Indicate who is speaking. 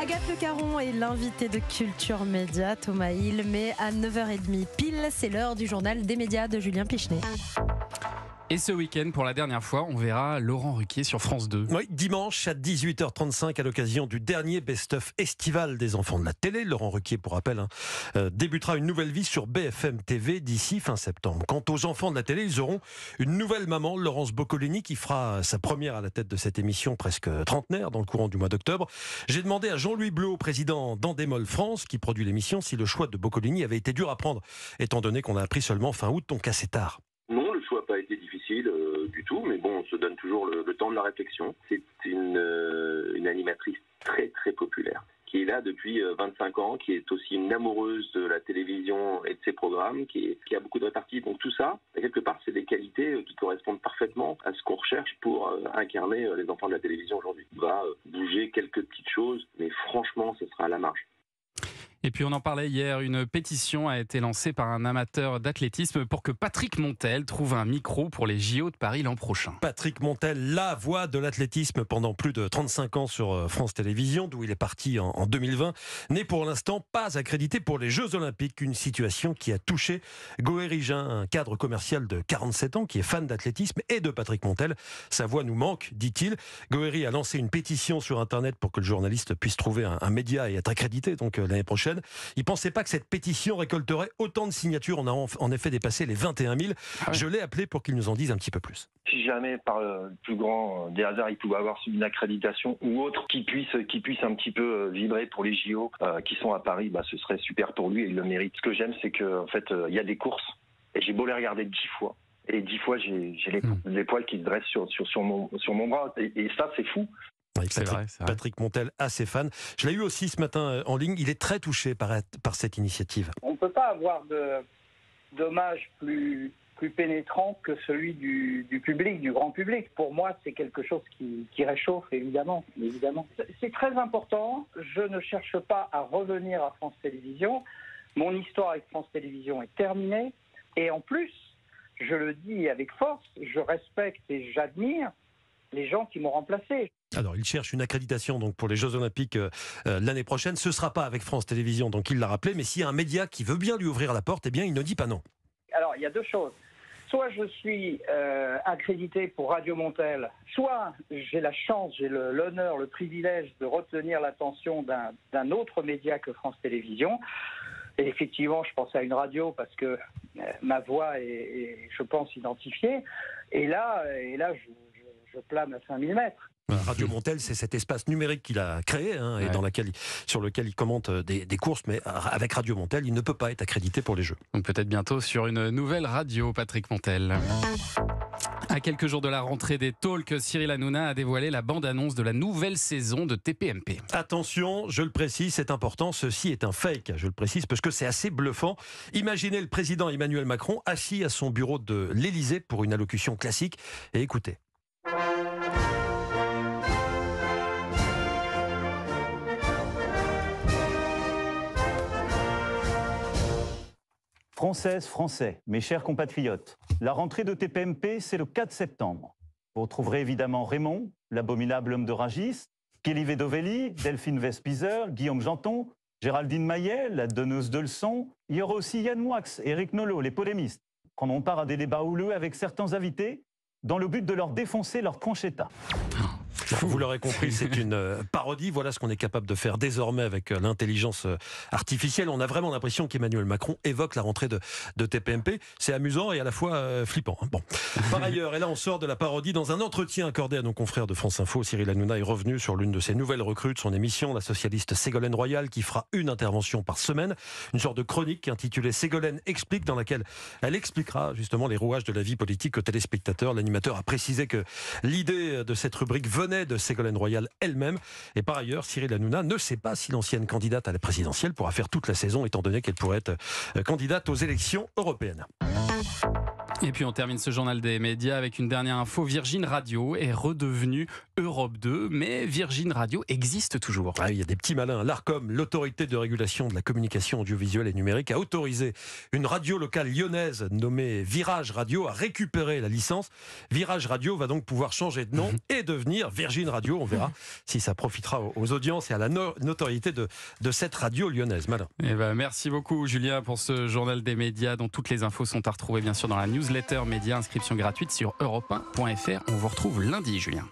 Speaker 1: Agathe Le Caron est l'invité de Culture Média, Thomas Hill, mais à 9h30 pile, c'est l'heure du journal des médias de Julien Pichenet.
Speaker 2: Et ce week-end, pour la dernière fois, on verra Laurent Ruquier sur France 2.
Speaker 3: Oui, dimanche à 18h35, à l'occasion du dernier best-of estival des enfants de la télé. Laurent Ruquier, pour rappel, débutera une nouvelle vie sur BFM TV d'ici fin septembre. Quant aux enfants de la télé, ils auront une nouvelle maman, Laurence Boccolini, qui fera sa première à la tête de cette émission presque trentenaire dans le courant du mois d'octobre. J'ai demandé à Jean-Louis Blot, président d'Endemol France, qui produit l'émission, si le choix de Boccolini avait été dur à prendre, étant donné qu'on a appris seulement fin août, donc assez tard.
Speaker 4: Non, le choix n'a pas été difficile du tout, mais bon, on se donne toujours le temps de la réflexion. C'est une animatrice très très populaire, qui est là depuis 25 ans, qui est aussi une amoureuse de la télévision et de ses programmes, qui a beaucoup de réparties. Donc tout ça, quelque part, c'est des qualités qui correspondent parfaitement à ce qu'on recherche pour incarner les enfants de la télévision aujourd'hui. On va bouger quelques petites choses, mais franchement, ce sera à la marge.
Speaker 2: Et puis on en parlait hier, une pétition a été lancée par un amateur d'athlétisme pour que Patrick Montel trouve un micro pour les JO de Paris l'an prochain.
Speaker 3: Patrick Montel, la voix de l'athlétisme pendant plus de 35 ans sur France Télévisions, d'où il est parti en 2020, n'est pour l'instant pas accrédité pour les Jeux Olympiques, une situation qui a touché Goëri Jean, un cadre commercial de 47 ans qui est fan d'athlétisme et de Patrick Montel. Sa voix nous manque, dit-il. Goëri a lancé une pétition sur Internet pour que le journaliste puisse trouver un média et être accrédité donc l'année prochaine. Il ne pensait pas que cette pétition récolterait autant de signatures. On a en effet dépassé les 21 000. Ah ouais. Je l'ai appelé pour qu'il nous en dise un petit peu plus.
Speaker 5: Si jamais, par le plus grand des hasards, il pouvait avoir une accréditation ou autre qui puisse un petit peu vibrer pour les JO qui sont à Paris, ce serait super pour lui et il le mérite. Ce que j'aime, c'est qu'en fait, il y a des courses et j'ai beau les regarder 10 fois. Et 10 fois, j'ai les poils qui se dressent sur mon bras. Et ça, c'est fou.
Speaker 3: Oui, Patrick Montel, assez fan. Je l'ai eu aussi ce matin en ligne. Il est très touché par cette initiative.
Speaker 6: On ne peut pas avoir d'hommage plus pénétrant que celui du public, du grand public. Pour moi, c'est quelque chose qui réchauffe, évidemment. C'est très important. Je ne cherche pas à revenir à France Télévisions. Mon histoire avec France Télévisions est terminée. Et en plus, je le dis avec force, je respecte et j'admire les gens qui m'ont remplacé.
Speaker 3: Alors, il cherche une accréditation donc pour les Jeux Olympiques l'année prochaine. Ce ne sera pas avec France Télévisions, donc il l'a rappelé. Mais s'il y a un média qui veut bien lui ouvrir la porte, eh bien, il ne dit pas non.
Speaker 6: Alors, il y a deux choses. Soit je suis accrédité pour Radio Montel, soit j'ai la chance, j'ai l'honneur, le privilège de retenir l'attention d'un autre média que France Télévisions. Et effectivement, je pense à une radio parce que ma voix est, je pense, identifiée. Et là, je plane à 5000 mètres.
Speaker 3: Radio Montel, c'est cet espace numérique qu'il a créé et sur lequel il commente des courses, mais avec Radio Montel, il ne peut pas être accrédité pour les Jeux.
Speaker 2: Donc peut-être bientôt sur une nouvelle radio, Patrick Montel. À quelques jours de la rentrée des talks, Cyril Hanouna a dévoilé la bande-annonce de la nouvelle saison de TPMP.
Speaker 3: Attention, je le précise, c'est important, ceci est un fake. Je le précise parce que c'est assez bluffant. Imaginez le président Emmanuel Macron assis à son bureau de l'Élysée pour une allocution classique. Et écoutez.
Speaker 7: Françaises, Français, mes chers compatriotes, la rentrée de TPMP, c'est le 4 septembre. Vous retrouverez évidemment Raymond, l'abominable homme de Rungis, Kelly Vedovelli, Delphine Vespizer, Guillaume Janton, Géraldine Maillet, la donneuse de leçons. Il y aura aussi Yann Moix, Éric Nolot, les polémistes. Prendront part à des débats houleux avec certains invités dans le but de leur défoncer leur tranchetta.
Speaker 3: Vous l'aurez compris, c'est une parodie. Voilà ce qu'on est capable de faire désormais avec l'intelligence artificielle. On a vraiment l'impression qu'Emmanuel Macron évoque la rentrée de TPMP. C'est amusant et à la fois flippant. Bon. Par ailleurs, et là on sort de la parodie. Dans un entretien accordé à nos confrères de France Info, Cyril Hanouna est revenu sur l'une de ses nouvelles recrues de son émission, la socialiste Ségolène Royal, qui fera une intervention par semaine. Une sorte de chronique intitulée Ségolène explique, dans laquelle elle expliquera justement les rouages de la vie politique aux téléspectateurs. L'animateur a précisé que l'idée de cette rubrique venait de Ségolène Royal elle-même. Et par ailleurs, Cyril Hanouna ne sait pas si l'ancienne candidate à la présidentielle pourra faire toute la saison, étant donné qu'elle pourrait être candidate aux élections européennes.
Speaker 2: Et puis on termine ce journal des médias avec une dernière info. Virgin Radio est redevenue Europe 2, mais Virgin Radio existe toujours.
Speaker 3: Ah, il y a des petits malins. L'ARCOM, l'autorité de régulation de la communication audiovisuelle et numérique, a autorisé une radio locale lyonnaise nommée Virage Radio à récupérer la licence. Virage Radio va donc pouvoir changer de nom et devenir Virgin Radio. On verra si ça profitera aux audiences et à la notoriété de cette radio lyonnaise. Malin.
Speaker 2: Eh ben, merci beaucoup Julien pour ce journal des médias dont toutes les infos sont à retrouver bien sûr dans la newsletter média, inscription gratuite sur europe1.fr. On vous retrouve lundi Julien.